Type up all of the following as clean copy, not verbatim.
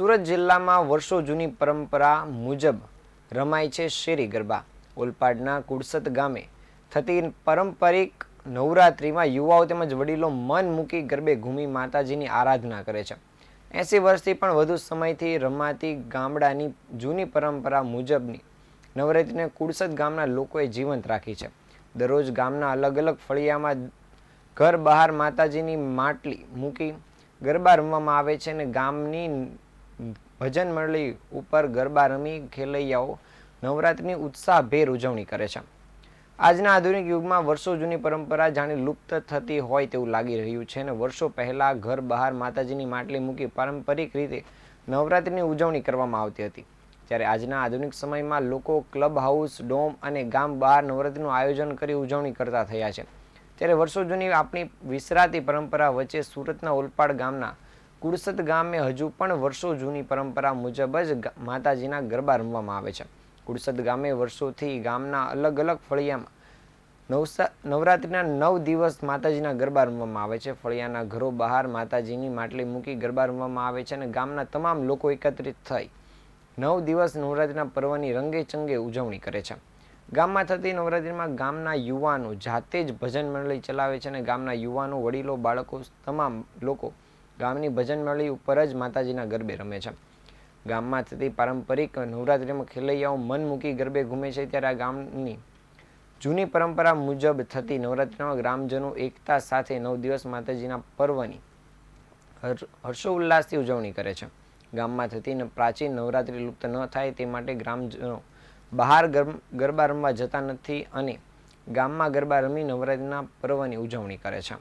સુરત જિલ્લામાં વર્ષો જૂની પરંપરા મુજબ રમાય છે શેરી ગરબા। ઓલપાડના કુડસદ ગામે થતી પારંપરિક નવરાત્રિમાં યુવાઓ તેમજ વડીલો મન મૂકી ગરબે ઘૂમી માતાજીની આરાધના કરે છે। 80 વર્ષથી પણ વધુ સમયથી રમાતી ગામડાની જૂની પરંપરા મુજબની નવરાત્રિને કુડસદ ગામના લોકોએ જીવંત રાખી છે। દરરોજ ગામના અલગ અલગ ફળિયામાં ઘર બહાર માતાજીની માટલી મૂકી ગરબા રમવામાં આવે છે અને ગામની ભજન મંડળી ઉપર ગરબા રમી ખેલૈયાઓ નવરાત્રિની ઉત્સાહભેર ઉજવણી કરે છે। આજના આધુનિક યુગમાં વર્ષો જૂની પરંપરા જાણે લુપ્ત થતી હોય તેવું લાગી રહ્યું છે અને વર્ષો પહેલા ઘર બહાર માતાજીની માટલી મૂકી પારંપરિક રીતે નવરાત્રિની ઉજવણી કરવામાં આવતી હતી, ત્યારે આજના આધુનિક સમયમાં લોકો ક્લબ હાઉસ, ડોમ અને ગામ બહાર નવરાત્રિનું આયોજન કરી ઉજવણી કરતા થયા છે। ત્યારે વર્ષો જૂની આપણી વિસરાતી પરંપરા વચ્ચે સુરતના ઓલપાડ ગામના કુડસદ ગામે હજુ પણ વર્ષો જૂની પરંપરા મુજબ જ માતાજીના ગરબા રમવામાં આવે છે। કુડસદ ગામે વર્ષોથી ગામના અલગ અલગ ફળિયામાં નવરાત્રિના 9 દિવસ માતાજીના ગરબા રમવામાં આવે છે। ફળિયાના ઘરો બહાર માતાજીની માટલી મૂકી ગરબા રમવામાં આવે છે અને ગામના તમામ લોકો એકત્રિત થઈ 9 દિવસ નવરાત્રિના પર્વની રંગે ચંગે ઉજવણી કરે છે। ગામમાં થતી નવરાત્રિમાં ગામના યુવાનો જાતે જ ભજન મંડળી ચલાવે છે અને ગામના યુવાનો, વડીલો, બાળકો તમામ લોકો ગામની ભજન મંડળી ઉપર જ માતાજીના ગરબે રમે છે। ગામમાં થતી પારંપરિક નવરાત્રિમાં ખેલૈયાઓ મન મૂકી ગરબે ઘૂમે છે, ત્યારે આ ગામની જૂની પરંપરા મુજબ થતી નવરાત્રિમાં ગ્રામજનો એકતા સાથે 9 દિવસ માતાજીના પર્વની હર્ષોલ્લાસથી ઉજવણી કરે છે। ગામમાં થતી પ્રાચીન નવરાત્રિ લુપ્ત ન થાય તે માટે ગ્રામજનો બહાર ગરબા રમવા જતા નથી અને ગામમાં ગરબા રમી નવરાત્રિના પર્વની ઉજવણી કરે છે।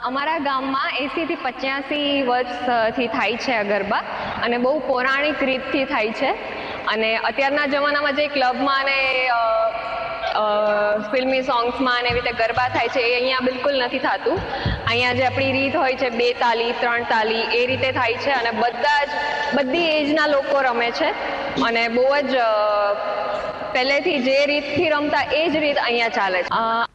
અમારા ગામમાં 80 થી 85 વર્ષથી થાય છે આ ગરબા અને બહુ પૌરાણિક રીતથી થાય છે અને અત્યારના જમાનામાં જે ક્લબમાં અને ફિલ્મી સોંગ્સમાં અને એવી રીતે ગરબા થાય છે એ અહીંયા બિલકુલ નથી થતું। અહીંયા જે આપણી રીત હોય છે 2 તાલી 3 તાલી એ રીતે થાય છે અને બધી એજના લોકો રમે છે અને બહુ જ પહેલેથી જે રીતથી રમતા એ જ રીત અહીંયા ચાલે છે।